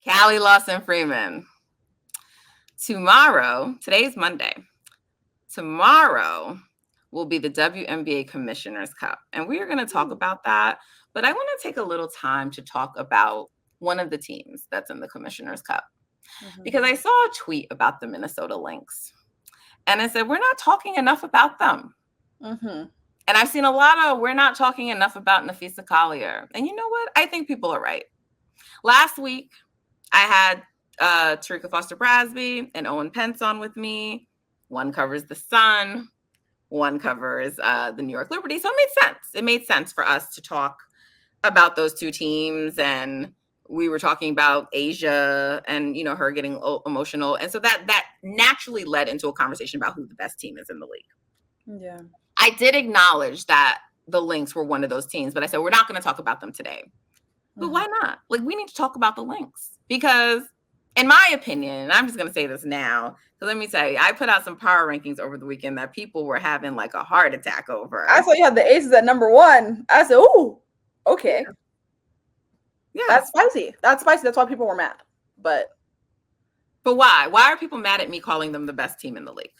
Callie Lawson-Freeman. Today's Monday. Tomorrow will be the WNBA Commissioner's Cup. And we are going to talk about that. But I want to take a little time to talk about one of the teams that's in the Commissioner's Cup. Because I saw a tweet about the Minnesota Lynx. And I said, we're not talking enough about them. And I've seen a lot of, we're not talking enough about Napheesa Collier. And you know what? I think people are right. Last week, I had Terrika Foster-Brasby and Owen Pence on with me. One covers the Sun. One covers the New York Liberty. So it made sense. It made sense for us to talk about those two teams. And we were talking about Asia and, you know, her getting emotional. And so that naturally led into a conversation about who the best team is in the league. Yeah. I did acknowledge that the Lynx were one of those teams, but I said, we're not going to talk about them today. But why not? Like, we need to talk about the Lynx because, in my opinion, and I'm just going to say this now, so let me tell you, I put out some power rankings over the weekend that people were having like a heart attack over. I saw you had the Aces at number 1. I said, ooh, okay. Yeah. That's spicy. That's why people were mad. But why? Why are people mad at me calling them the best team in the league?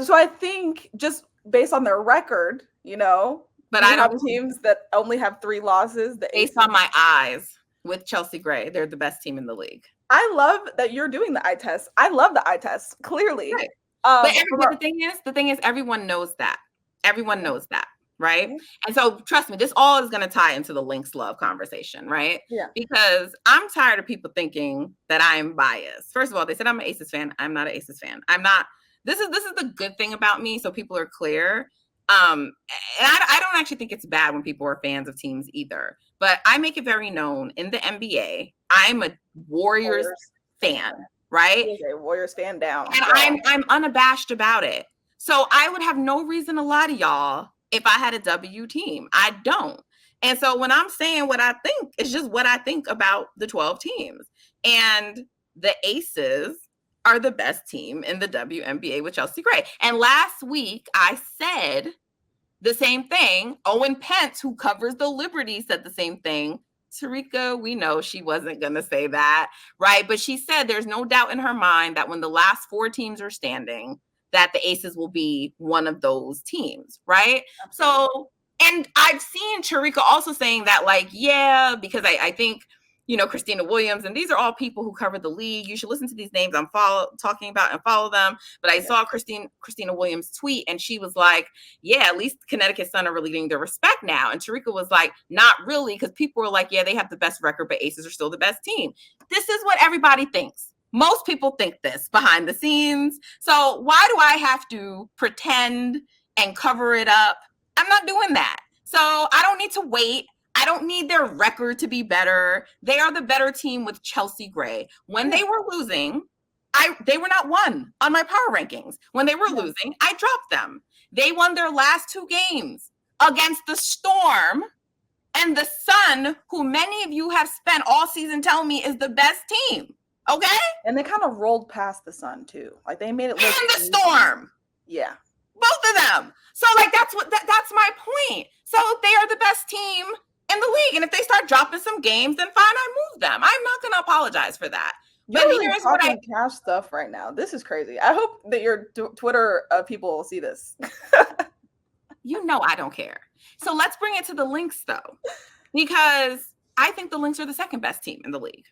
So I think just based on their record, you know, but I don't have teams that only have 3 losses. Based on my eyes with Chelsea Gray, they're the best team in the league. I love that you're doing the eye test. I love the eye test, clearly. Right. But the thing is, everyone knows that. Everyone knows that, right? And so, trust me, this all is going to tie into the Lynx love conversation, right? Yeah. Because I'm tired of people thinking that I'm biased. First of all, they said I'm an Aces fan. I'm not an Aces fan. I'm not. This is the good thing about me, so people are clear. And I don't actually think it's bad when people are fans of teams either. But I make it very known in the NBA, I'm a Warriors fan, right? A Warriors fan down. And I'm unabashed about it. So I would have no reason to lie to y'all if I had a W team. I don't. And so when I'm saying what I think, it's just what I think about the 12 teams. And the Aces are the best team in the WNBA with Chelsea Gray. And last week I said the same thing. Owen Pence, who covers the Liberty, said the same thing. Terrika, we know she wasn't going to say that, right? But she said there's no doubt in her mind that when the last 4 teams are standing, that the Aces will be one of those teams, right? Absolutely. So, and I've seen Terrika also saying that, like, yeah, because I think, you know, Christina Williams, and these are all people who cover the league. You should listen to these names I'm talking about and follow them. But I saw Christina Williams tweet, and she was like, yeah, at least Connecticut Sun are really getting their respect now. And Terrika was like, not really, because people were like, yeah, they have the best record, but Aces are still the best team. This is what everybody thinks. Most people think this behind the scenes. So why do I have to pretend and cover it up? I'm not doing that. So I don't need to wait. I don't need their record to be better. They are the better team with Chelsea Gray. When they were losing, they were not 1 on my power rankings. When they were losing, I dropped them. They won their last 2 games against the Storm and the Sun, who many of you have spent all season telling me is the best team. Okay? And they kind of rolled past the Sun, too. Like, they made it look and the Storm. Yeah. Both of them. So, like, that's my point. So they are the best team in the league. And if they start dropping some games, then fine, I move them. I'm not going to apologize for that. But here's what cash stuff right now. This is crazy. I hope that your Twitter people will see this. You know I don't care. So let's bring it to the Lynx, though, because I think the Lynx are the second best team in the league.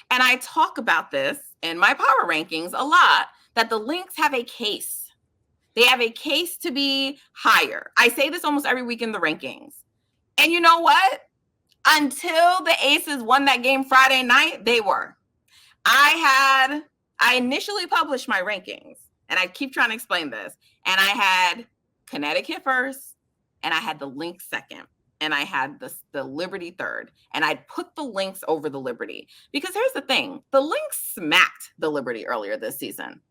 And I talk about this in my power rankings a lot, that the Lynx have a case. They have a case to be higher. I say this almost every week in the rankings. And you know what? Until the Aces won that game Friday night, they were. I initially published my rankings, and I keep trying to explain this. And I had Connecticut first, and I had the Lynx second, and I had the Liberty third. And I'd put the Lynx over the Liberty. Because here's the thing. The Lynx smacked the Liberty earlier this season.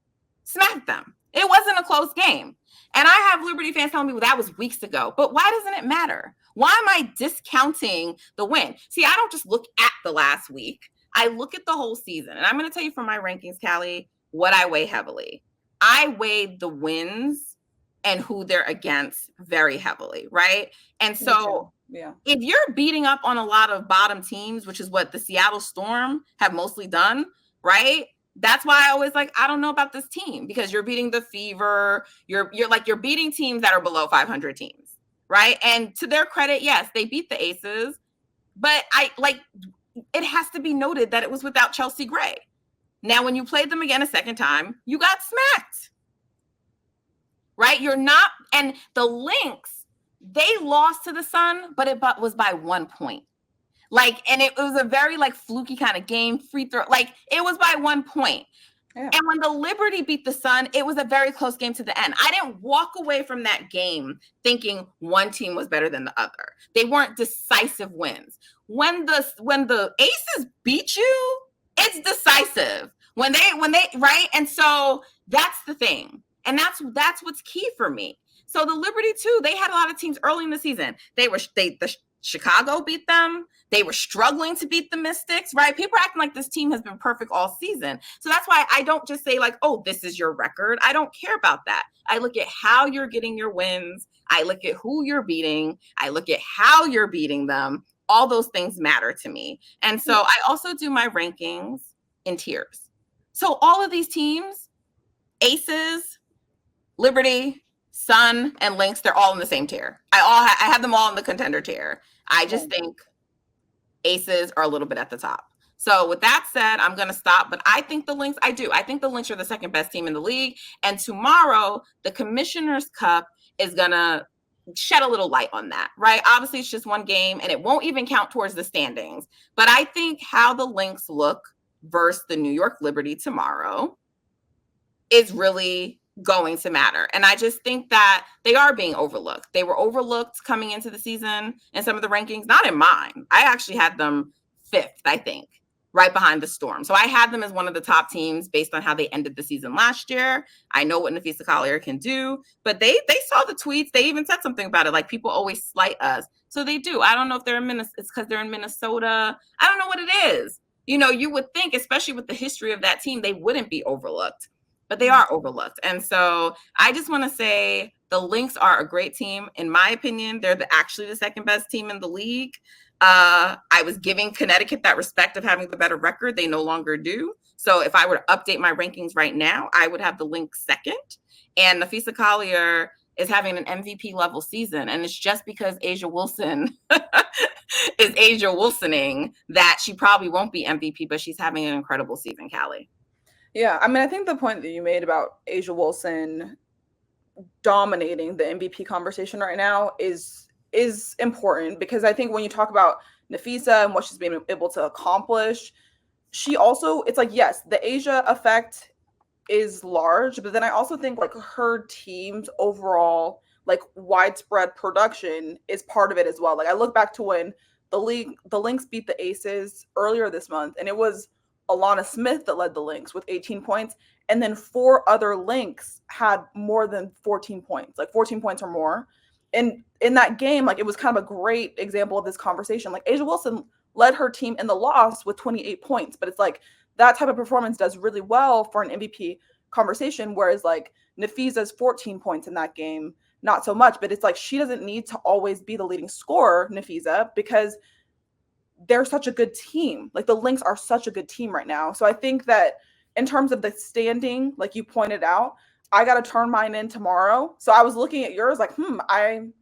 Smacked them. It wasn't a close game. And I have Liberty fans telling me, well, that was weeks ago. But why doesn't it matter? Why am I discounting the win? See, I don't just look at the last week. I look at the whole season. And I'm going to tell you from my rankings, Callie, what I weigh heavily. I weighed the wins and who they're against very heavily, right? And so Yeah. If you're beating up on a lot of bottom teams, which is what the Seattle Storm have mostly done, right? That's why I always I don't know about this team, because you're beating the Fever. You're beating teams that are below 500 teams, right? And to their credit, yes, they beat the Aces, but it has to be noted that it was without Chelsea Gray. Now, when you played them again a second time, you got smacked, right? You're not, and the Lynx, they lost to the Sun, but it was by 1 point. And it was a very fluky kind of game, free throw. It was by 1 point. Yeah. And when the Liberty beat the Sun, it was a very close game to the end. I didn't walk away from that game thinking one team was better than the other. They weren't decisive wins. When the Aces beat you, it's decisive. When they right? And so that's the thing. And that's what's key for me. So the Liberty too, they had a lot of teams early in the season. The Chicago beat them. They were struggling to beat the Mystics, right? People are acting like this team has been perfect all season. So that's why I don't just say oh, this is your record. I don't care about that. I look at how you're getting your wins. I look at who you're beating. I look at how you're beating them. All those things matter to me. And so I also do my rankings in tiers. So all of these teams, Aces, Liberty, Sun, and Lynx, they're all in the same tier. I have them all in the contender tier. I just think Aces are a little bit at the top. So with that said, I'm going to stop. But I think the Lynx, I think the Lynx are the second best team in the league. And tomorrow, the Commissioner's Cup is going to shed a little light on that, right? Obviously, it's just one game, and it won't even count towards the standings. But I think how the Lynx look versus the New York Liberty tomorrow is really going to matter. And I just think that they are being overlooked. They were overlooked coming into the season in some of the rankings, not in mine. I actually had them 5th, I think, right behind the Storm. So I had them as one of the top teams based on how they ended the season last year. I know what Napheesa Collier can do, but they saw the tweets. They even said something about it. People always slight us. So they do. I don't know if they're in Minnesota. It's because they're in Minnesota. I don't know what it is. You would think, especially with the history of that team, they wouldn't be overlooked. But they are overlooked. And so I just want to say the Lynx are a great team. In my opinion, they're actually the second best team in the league. I was giving Connecticut that respect of having the better record. They no longer do. So if I were to update my rankings right now, I would have the Lynx second. And Napheesa Collier is having an MVP level season. And it's just because Asia Wilson is Asia Wilsoning that she probably won't be MVP, but she's having an incredible season, Callie. Yeah, I think the point that you made about Asia Wilson dominating the MVP conversation right now is important, because I think when you talk about Napheesa and what she's been able to accomplish, she also, it's yes, the Asia effect is large, but then I also think her team's overall widespread production is part of it as well. I look back to when the Lynx beat the Aces earlier this month, and it was Alana Smith that led the Lynx with 18 points. And then 4 other Lynx had more than 14 points, 14 points or more. And in that game, it was kind of a great example of this conversation. Asia Wilson led her team in the loss with 28 points. But it's that type of performance does really well for an MVP conversation. Whereas Napheesa's 14 points in that game, not so much. But it's she doesn't need to always be the leading scorer, Napheesa, because they're such a good team. The Lynx are such a good team right now. So I think that in terms of the standing, you pointed out, I got to turn mine in tomorrow. So I was looking at yours I'm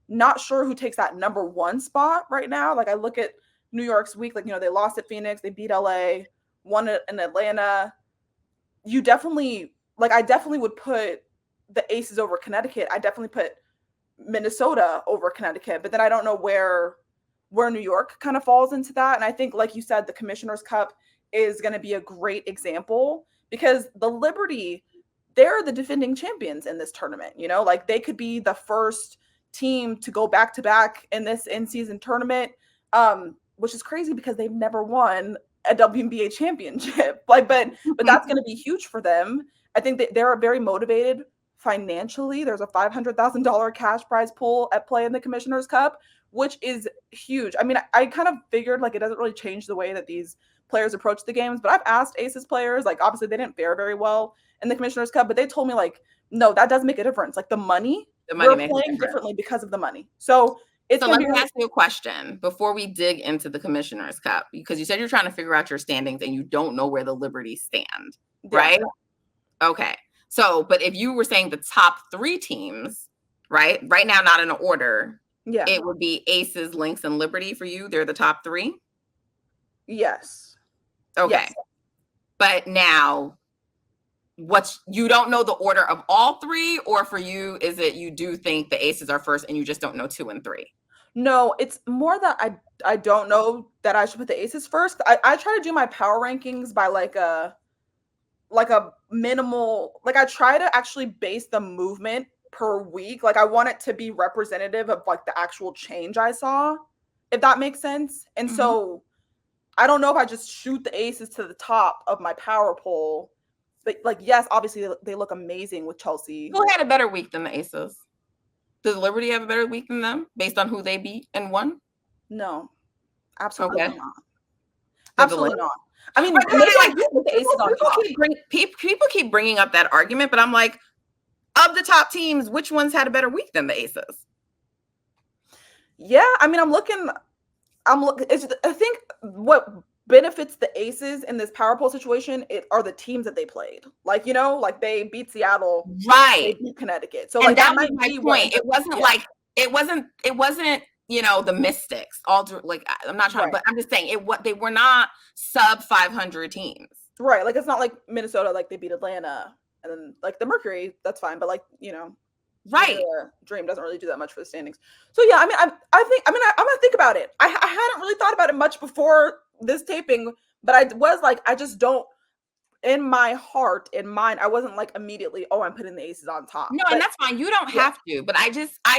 not sure who takes that number 1 spot right now. I look at New York's week, they lost at Phoenix, they beat LA, won in Atlanta. You definitely, I definitely would put the Aces over Connecticut. I definitely put Minnesota over Connecticut, but then I don't know where New York kind of falls into that. And I think, like you said, the Commissioner's Cup is going to be a great example, because the Liberty, they're the defending champions in this tournament. They could be the first team to go back-to-back in this in-season tournament, which is crazy because they've never won a WNBA championship. But that's going to be huge for them. I think that they're very motivated financially. There's a $500,000 cash prize pool at play in the Commissioner's Cup, which is huge. I kind of figured it doesn't really change the way that these players approach the games, but I've asked Aces players, obviously they didn't fare very well in the Commissioner's Cup, but they told me no, that does make a difference. The money we're playing differently because of the money. So It's So gonna let be me really, ask you a question before we dig into the Commissioner's Cup, because you said you're trying to figure out your standings and you don't know where the Liberty stand, yeah, right? Okay. So, but if you were saying the top 3 teams, right? Right now, not in order, yeah, it would be Aces, Lynx, and Liberty for you. They're the top 3. yes, Okay. yes. But now you don't know the order of all 3, or for you, is it you do think the Aces are first and you just don't know 2 and 3? No, it's more that I don't know that I should put the Aces first. I try to do my power rankings by like a minimal, like I try to actually base the movement per week. Like I want it to be representative of like the actual change I saw, if that makes sense. And Mm-hmm. so I don't know if I just shoot the Aces to the top of my power poll. But like, yes, obviously they look amazing with Chelsea. Who had a better week than the Aces? Does Liberty have a better week than them based on who they beat and won? No, absolutely Okay. not. Did the Absolutely Lynx? not. I mean, Right, maybe I like do put the Aces on top. people keep bringing up that argument, but I'm like, of the top teams, which ones had a better week than the Aces? Yeah, I mean, I think what benefits the Aces in this power poll situation are the teams that they played. Like, like they beat Seattle, they Right. beat Connecticut. So And like that that was might my be what point. ends It up, wasn't yeah, like it wasn't the Mystics. Like I'm not trying, right. but I'm just saying what they were not sub 500 teams. Right. Like it's not like Minnesota, like they beat Atlanta and then like the Mercury, that's fine. But like, beating Right. the Dream doesn't really do that much for the standings. So yeah, I mean, I'm gonna think about it. I hadn't really thought about it much before this taping, but I was like, I just don't, in my heart, in mind, I wasn't like immediately, oh, I'm putting the Aces on top. No, and But that's fine. You don't yeah, have to, but I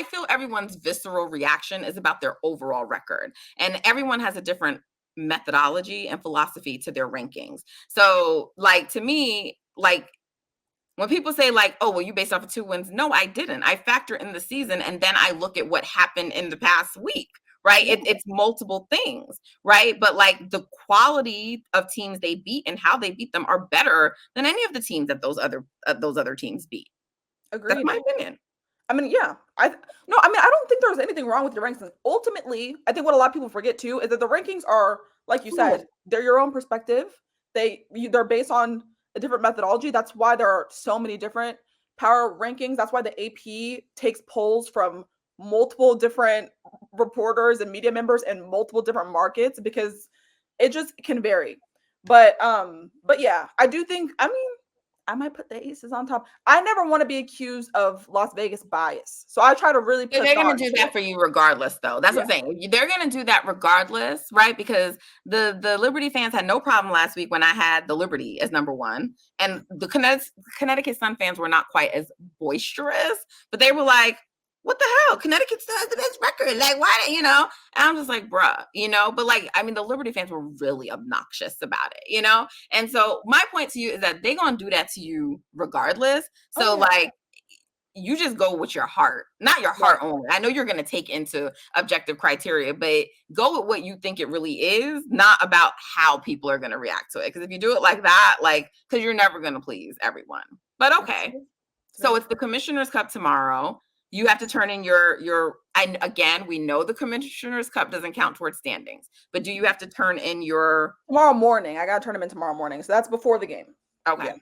feel everyone's visceral reaction is about their overall record. And everyone has a different methodology and philosophy to their rankings. So, like to me, like when people say like, "Oh, well, you based off of 2 wins." No, I didn't. I factor in the season and then I look at what happened in the past week, right? yeah, It's multiple things, right? But like the quality of teams they beat and how they beat them are better than any of the teams that those other teams beat. That's agreed. my opinion. I mean, yeah, I don't think there's anything wrong with your rankings. Ultimately, I think what a lot of people forget too is that the rankings are, like you said, they're your own perspective. They're based on a different methodology. That's why there are so many different power rankings. That's why the AP takes polls from multiple different reporters and media members in multiple different markets because it just can vary. But yeah, I do think, I mean, I might put the Aces on top. I never want to be accused of Las Vegas bias. So I try to really Yeah, put they're thought gonna do into that it. for you regardless, though. That's Yeah. what I'm saying. They're gonna do that regardless, right? Because the Liberty fans had no problem last week when I had the Liberty as number 1, and the Connecticut Sun fans were not quite as boisterous, but they were like, "What the hell? Connecticut still has the best record. Like, why?" And I'm just like, "Bruh," But like, I mean, the Liberty fans were really obnoxious about it. And so my point to you is that they're gonna do that to you regardless. So Oh, yeah. like you just go with your heart, not your Right. heart only. I know you're going to take into objective criteria, but go with what you think it really is, not about how people are going to react to it. Because if you do it like that, because you're never going to please everyone. But okay, so it's the Commissioner's Cup tomorrow. You have to turn in and again, we know the Commissioner's Cup doesn't count towards standings, but do you have to turn in your? Tomorrow morning. I got to turn them in tomorrow morning. So that's before the game. Okay. Yeah.